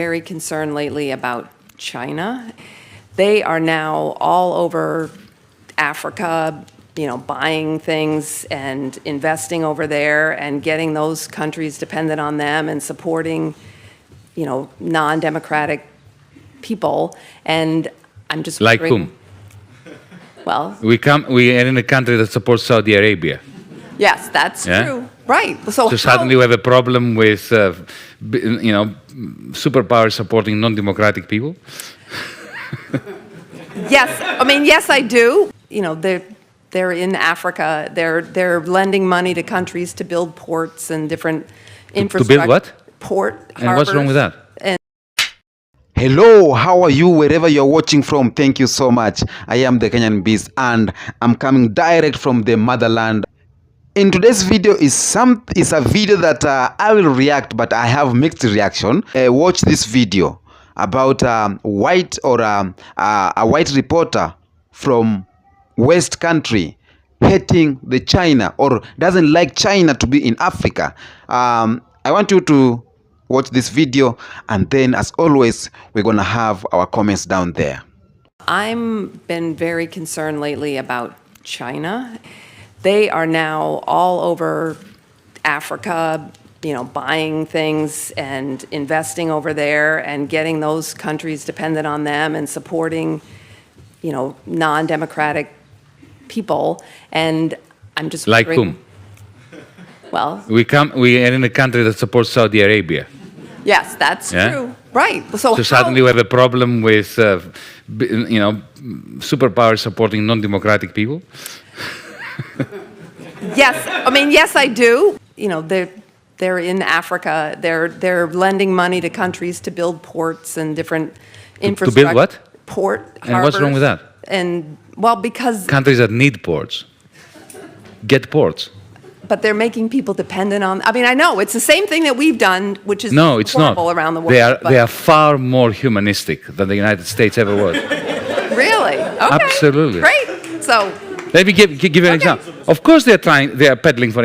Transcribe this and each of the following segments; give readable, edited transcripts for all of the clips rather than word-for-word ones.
Very concerned lately about China. They are now all over Africa, buying things and investing over there and getting those countries dependent on them and supporting, non-democratic people. And I'm just like wondering, whom? Well, We are in a country that supports Saudi Arabia. yes, that's Yeah? true. Right. So suddenly we have a problem with, superpowers supporting non-democratic people. Yes, I do. They're in Africa. They're lending money to countries to build ports and different infrastructure. To build what? Port, And what's wrong with that? Hello, how are you wherever you're watching from? Thank you so much. I am the Kenyan Beast and I'm coming direct from the motherland. In today's video is a video that I will react, but I have mixed reaction. Watch this video about a white reporter from West country hating the China or doesn't like China to be in Africa. I want you to watch this video, and then as always we're gonna have our comments down there. I've been very concerned lately about China. They are now all over Africa, buying things and investing over there and getting those countries dependent on them and supporting, non-democratic people. And I'm just like wondering, whom? Well, We are in a country that supports Saudi Arabia. yes, that's Yeah? true. Right. So Suddenly we have a problem with, superpowers supporting non-democratic people. yes, I do. They're in Africa. They're lending money to countries to build ports and different infrastructure. build what? Port. And what's wrong with that? And because Countries that need ports get ports. but they're making people dependent on. I know it's the same thing that we've done, which is No, it's not. horrible around the world. They are far more humanistic than the United States ever was. Really? Okay. Absolutely. Great. So Let me give you an example. Of course, they are peddling for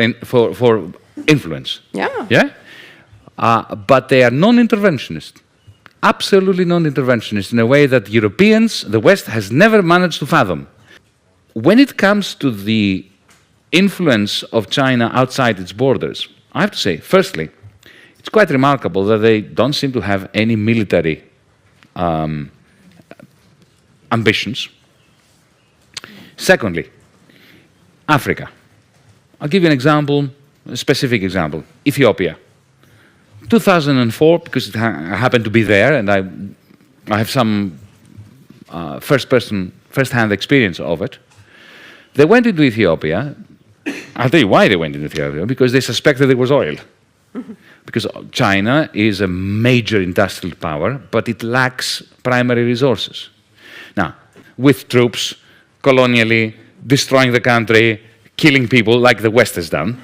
influence. yeah. Yeah, but they are non-interventionist. Absolutely non-interventionist in a way that Europeans, the West, has never managed to fathom. When it comes to the influence of China outside its borders, I have to say, firstly, it's quite remarkable that they don't seem to have any military ambitions. Secondly, Africa. I'll give you an example, a specific example. Ethiopia. 2004, because I happened to be there and I have some first-hand experience of it. They went into Ethiopia. I'll tell you why they went into Ethiopia, because they suspected there was oil. Because China is a major industrial power, but it lacks primary resources. Now, with troops, colonially, destroying the country, killing people like the West has done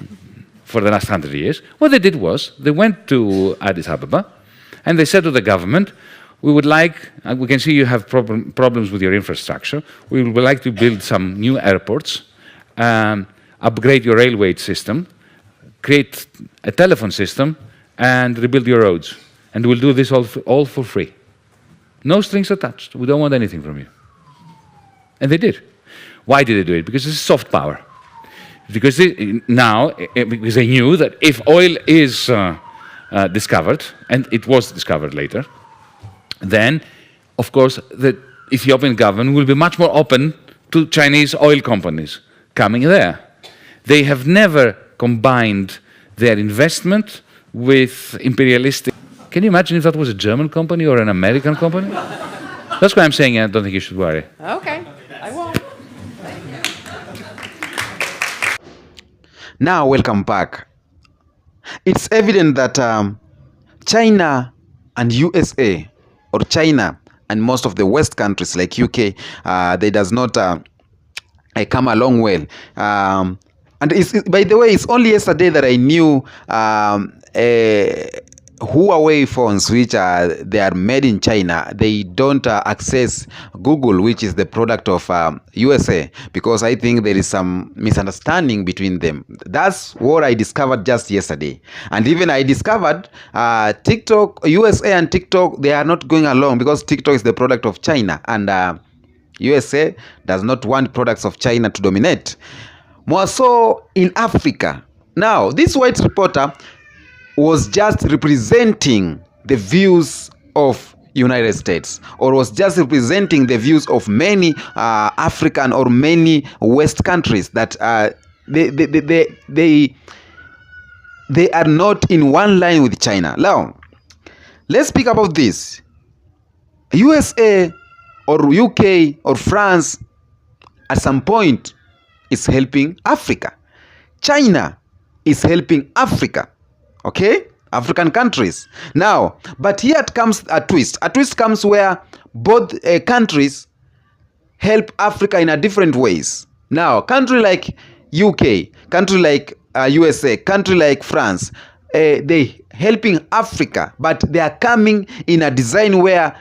for the last 100 years, what they did was they went to Addis Ababa and they said to the government, we would like, we can see you have problems with your infrastructure, we would like to build some new airports, upgrade your railway system, create a telephone system, and rebuild your roads. And we'll do this all for free. No strings attached. We don't want anything from you. And they did. Why did they do it? Because it's soft power. Because because they knew that if oil is discovered, and it was discovered later, then, of course, the Ethiopian government will be much more open to Chinese oil companies coming there. They have never combined their investment with imperialistic. Can you imagine if that was a German company or an American company? That's why I'm saying I don't think you should worry. Okay. I won't. Now welcome back. It's evident that China and USA, or China and most of the West countries like UK, they does not come along well. And by the way, it's only yesterday that I knew Huawei phones, which they are made in China, they don't access Google, which is the product of USA, because I think there is some misunderstanding between them. That's what I discovered just yesterday. And even I discovered TikTok, USA and TikTok, they are not going along, because TikTok is the product of China, and USA does not want products of China to dominate. More so in Africa. Now, this white reporter was just representing the views of United States, or was just representing the views of many African or many West countries that they are not in one line with China. Now, let's speak about this. USA or UK or France at some point is helping Africa. China is helping Africa. Okay, African countries. Now, but here comes a twist. A twist comes where both countries help Africa in a different ways. Now, country like UK, country like USA, country like France, they helping Africa, but they are coming in a design where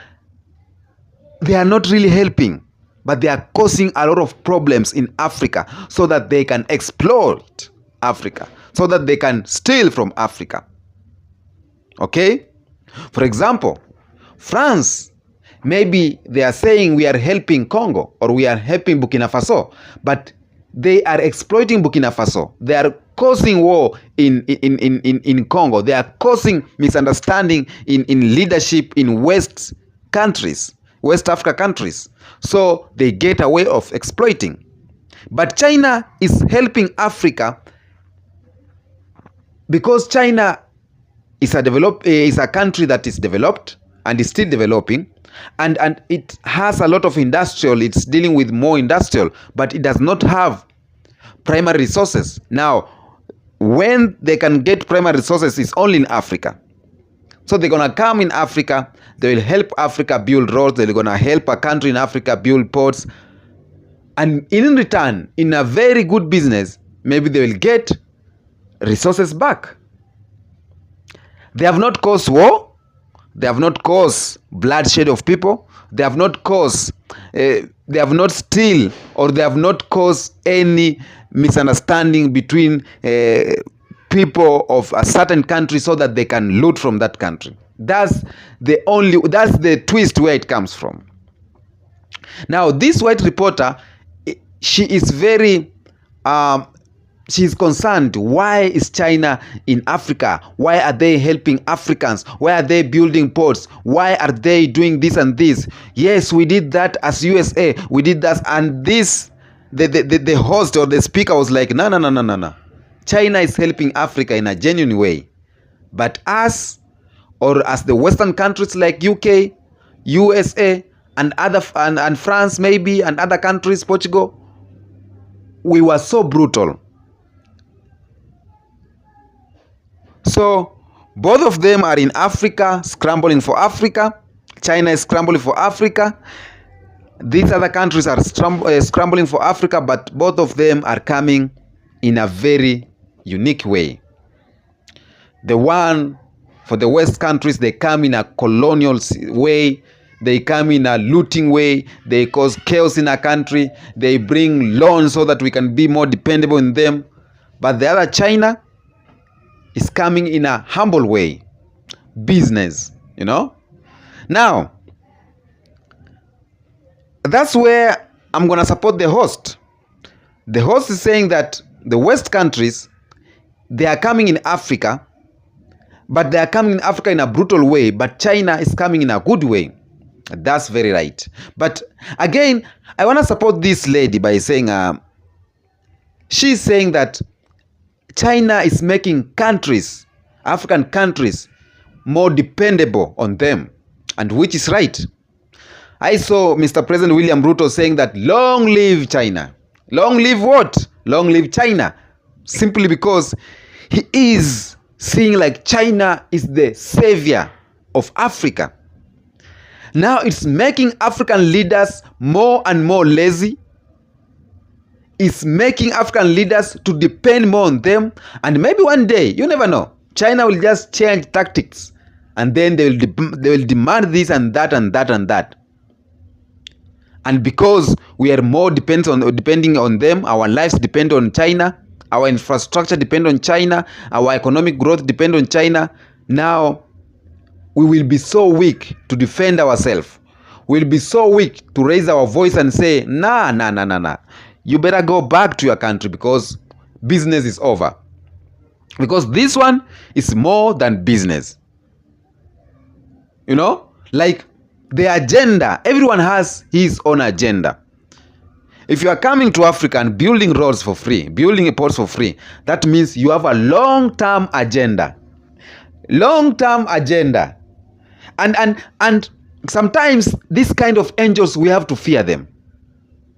they are not really helping, but they are causing a lot of problems in Africa so that they can exploit Africa, so that they can steal from Africa. Okay? For example, France, maybe they are saying we are helping Congo or we are helping Burkina Faso, but they are exploiting Burkina Faso. They are causing war in Congo. They are causing misunderstanding in leadership in West countries, West Africa countries. So they get a way of exploiting. But China is helping Africa because China is a country that is developed and is still developing, and it has a lot of industrial. It's dealing with more industrial, but it does not have primary resources. Now, when they can get primary resources, it's only in Africa. So they're gonna come in Africa, they will help Africa build roads, they're gonna help a country in Africa build ports, and in return, in a very good business, maybe they will get resources back. They have not caused war, they have not caused bloodshed of people, they have not caused, they have not steal, or they have not caused any misunderstanding between people of a certain country so that they can loot from that country. That's the twist where it comes from. Now, this white reporter, she is very she's concerned. Why is China in Africa? Why are they helping Africans? Why are they building ports? Why are they doing this and this? Yes, we did that as USA. We did that, and this the host or the speaker was like, no. China is helping Africa in a genuine way. But us, or as the Western countries like UK, USA, and and France maybe, and other countries, Portugal, we were so brutal. So both of them are in Africa, scrambling for Africa. China is scrambling for Africa. These other countries are scrambling for Africa, but both of them are coming in a very unique way. The one for the West countries, they come in a colonial way. They come in a looting way. They cause chaos in a country. They bring loans so that we can be more dependable on them. But the other, China, is coming in a humble way. Business, you know. Now, that's where I'm going to support the host. The host is saying that the West countries, they are coming in Africa, but they are coming in Africa in a brutal way, but China is coming in a good way. That's very right. But again, I want to support this lady by saying, she's saying that China is making countries, African countries, more dependable on them, and which is right. I saw Mr. President William Ruto saying that long live China. Long live what? Long live China. Simply because he is seeing like China is the savior of Africa. Now it's making African leaders more and more lazy. It's making African leaders to depend more on them. And maybe one day, you never know, China will just change tactics And then they will demand this and that and that and that. And because we are more depending on them, our lives depend on China, our infrastructure depend on China, our economic growth depend on China. Now we will be so weak to defend ourselves. We'll be so weak to raise our voice and say, nah. You better go back to your country because business is over. Because this one is more than business. You know, like the agenda, everyone has his own agenda. If you are coming to Africa and building roads for free, building ports for free, that means you have a long-term agenda. Long-term agenda. And sometimes these kind of angels, we have to fear them.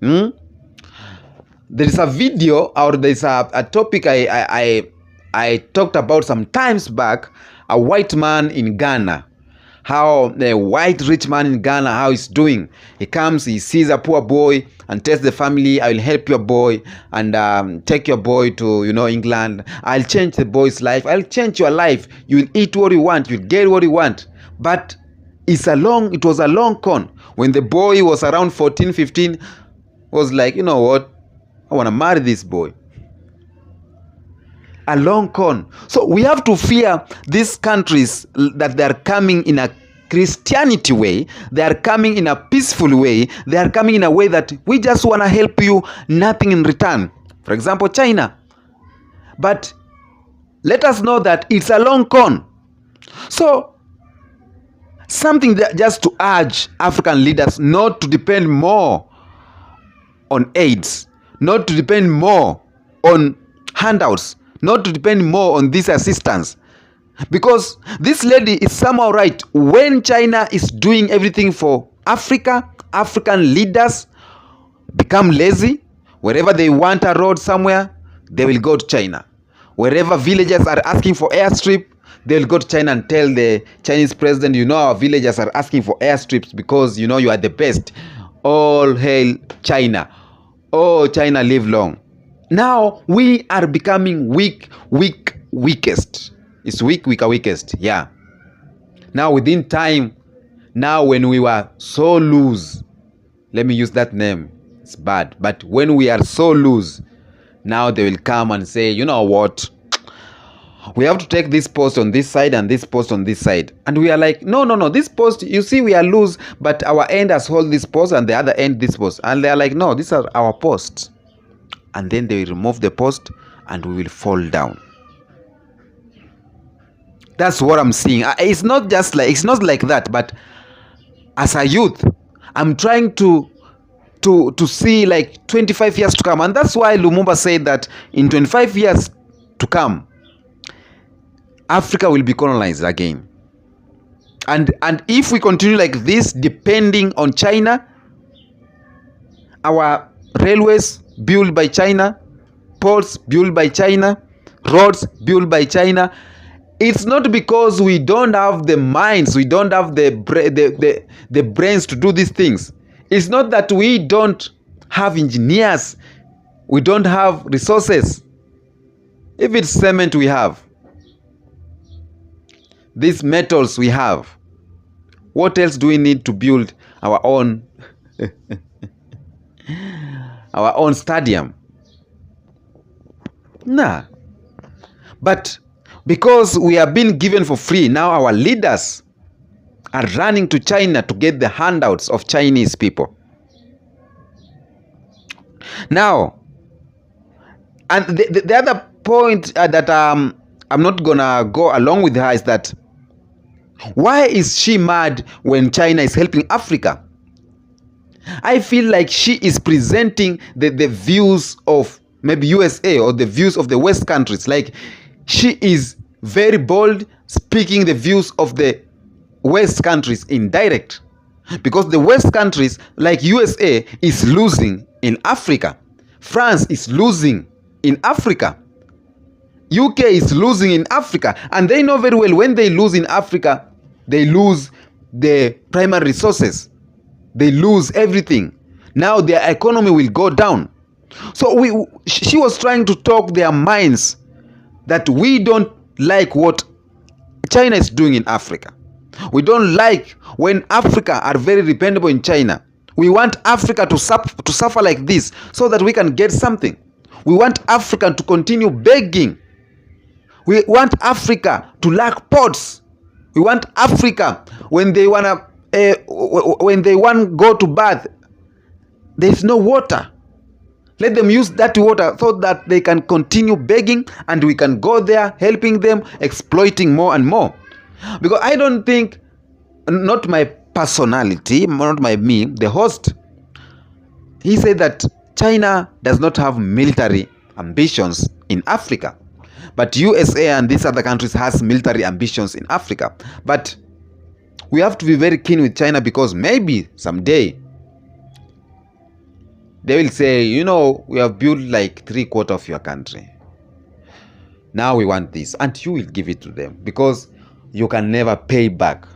There is a video, or there is a topic I talked about some times back, a white man in Ghana. How the white rich man in Ghana, how he's doing. He comes, he sees a poor boy and tells the family, I will help your boy and take your boy to, England. I'll change the boy's life. I'll change your life. You will eat what you want. You'll get what you want. But it was a long con. When the boy was around 14, 15, was like, you know what? I want to marry this boy. A long con. So we have to fear these countries that they are coming in a Christianity way. They are coming in a peaceful way. They are coming in a way that we just want to help you, nothing in return. For example, China. But let us know that it's a long con. So something that just to urge African leaders not to depend more on aids, not to depend more on handouts, not to depend more on this assistance. Because this lady is somehow right. When China is doing everything for Africa, African leaders become lazy. Wherever they want a road somewhere, they will go to China. Wherever villagers are asking for airstrip, they will go to China and tell the Chinese president, our villagers are asking for airstrips because, you are the best. All hail China. Oh, China live long. Now we are becoming weakest. It's weakest. Yeah. Now within time, now when we were so loose, let me use that name. It's bad. But when we are so loose, now they will come and say, you know what? We have to take this post on this side and this post on this side. And we are like, no. This post, you see, we are loose, but our end has hold this post and the other end this post. And they are like, no, these are our posts. And then they will remove the post and we will fall down. That's what I'm seeing. It's not like that, but as a youth, I'm trying to see like 25 years to come. And that's why Lumumba said that in 25 years to come, Africa will be colonized again. And if we continue like this, depending on China, our railways built by China, ports built by China, roads built by China, it's not because we don't have the minds, we don't have the brains to do these things. It's not that we don't have engineers, we don't have resources. If it's cement we have, these metals we have, what else do we need to build our own our own stadium? Nah. But because we are being given for free, now our leaders are running to China to get the handouts of Chinese people. Now, and the other point that I'm not gonna go along with her is that why is she mad when China is helping Africa? I feel like she is presenting the views of maybe USA or the views of the West countries. Like she is very bold speaking the views of the West countries indirect. Because the West countries like USA is losing in Africa. France is losing in Africa. UK is losing in Africa. And they know very well when they lose in Africa, they lose the primary resources. They lose everything. Now their economy will go down. So she was trying to talk their minds that we don't like what China is doing in Africa. We don't like when Africa are very dependable in China. We want Africa to suffer like this so that we can get something. We want Africa to continue begging. We want Africa to lack ports. We want Africa when they want to go to bath, there's no water. Let them use that water so that they can continue begging, and we can go there helping them, exploiting more and more. Because I don't think, not my personality, not me, the host, he said that China does not have military ambitions in Africa. But USA and these other countries has military ambitions in Africa. But we have to be very keen with China, because maybe someday they will say, you know, we have built like 3/4 of your country. Now we want this. And you will give it to them, because you can never pay back.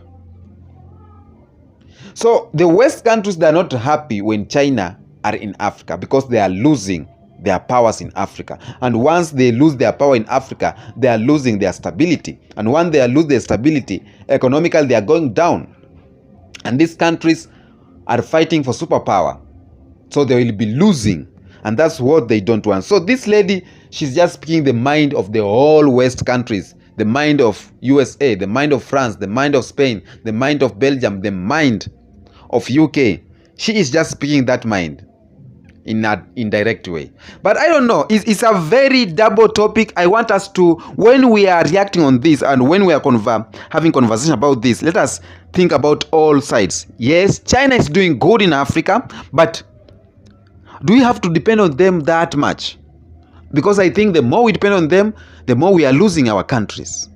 So the West countries, they are not happy when China are in Africa, because they are losing their powers in Africa. And once they lose their power in Africa, they are losing their stability. And once they lose their stability, economically they are going down. And these countries are fighting for superpower. So they will be losing. And that's what they don't want. So this lady, she's just speaking the mind of the whole West countries. The mind of USA, the mind of France, the mind of Spain, the mind of Belgium, the mind of UK. She is just speaking that mind in an indirect way. But I don't know, it's a very double topic. I want us to, when we are reacting on this and when we are having conversation about this, let us think about all sides. Yes, China is doing good in Africa, but do we have to depend on them that much? Because I think the more we depend on them, the more we are losing our countries.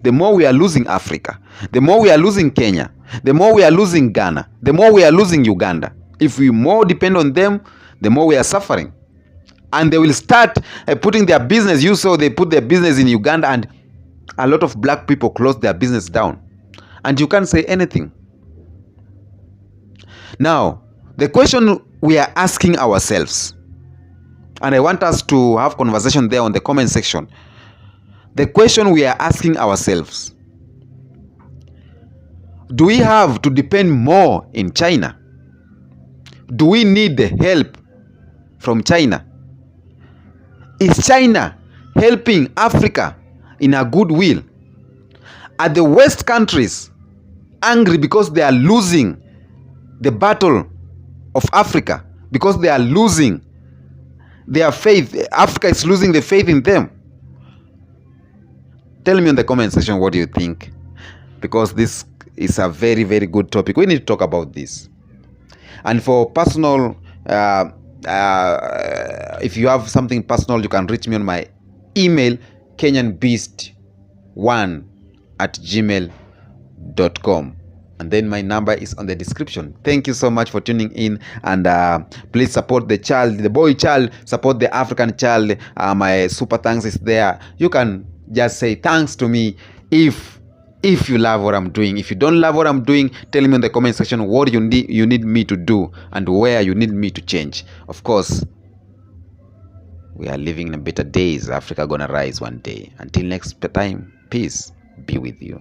The more we are losing Africa. The more we are losing Kenya. The more we are losing Ghana. The more we are losing Uganda. If we more depend on them, the more we are suffering. And they will start putting their business. You saw they put their business in Uganda, and a lot of black people closed their business down. And you can't say anything. Now, the question we are asking ourselves, and I want us to have conversation there on the comment section. The question we are asking ourselves, do we have to depend more in China? Do we need the help from China? Is China helping Africa in a good will? Are the West countries angry because they are losing the battle of Africa? Because they are losing their faith? Africa is losing the faith in them. Tell me in the comment section what do you think, because this is a very, very good topic. We need to talk about this. And for personal, if you have something personal, you can reach me on my email, kenyanbeast1@gmail.com. And then my number is on the description. Thank you so much for tuning in, and please support the child, the boy child, support the African child. My super thanks is there. You can just say thanks to me if you love what I'm doing. If you don't love what I'm doing, tell me in the comment section what you need me to do and where you need me to change. Of course, we are living in better days. Africa gonna rise one day. Until next time, peace be with you.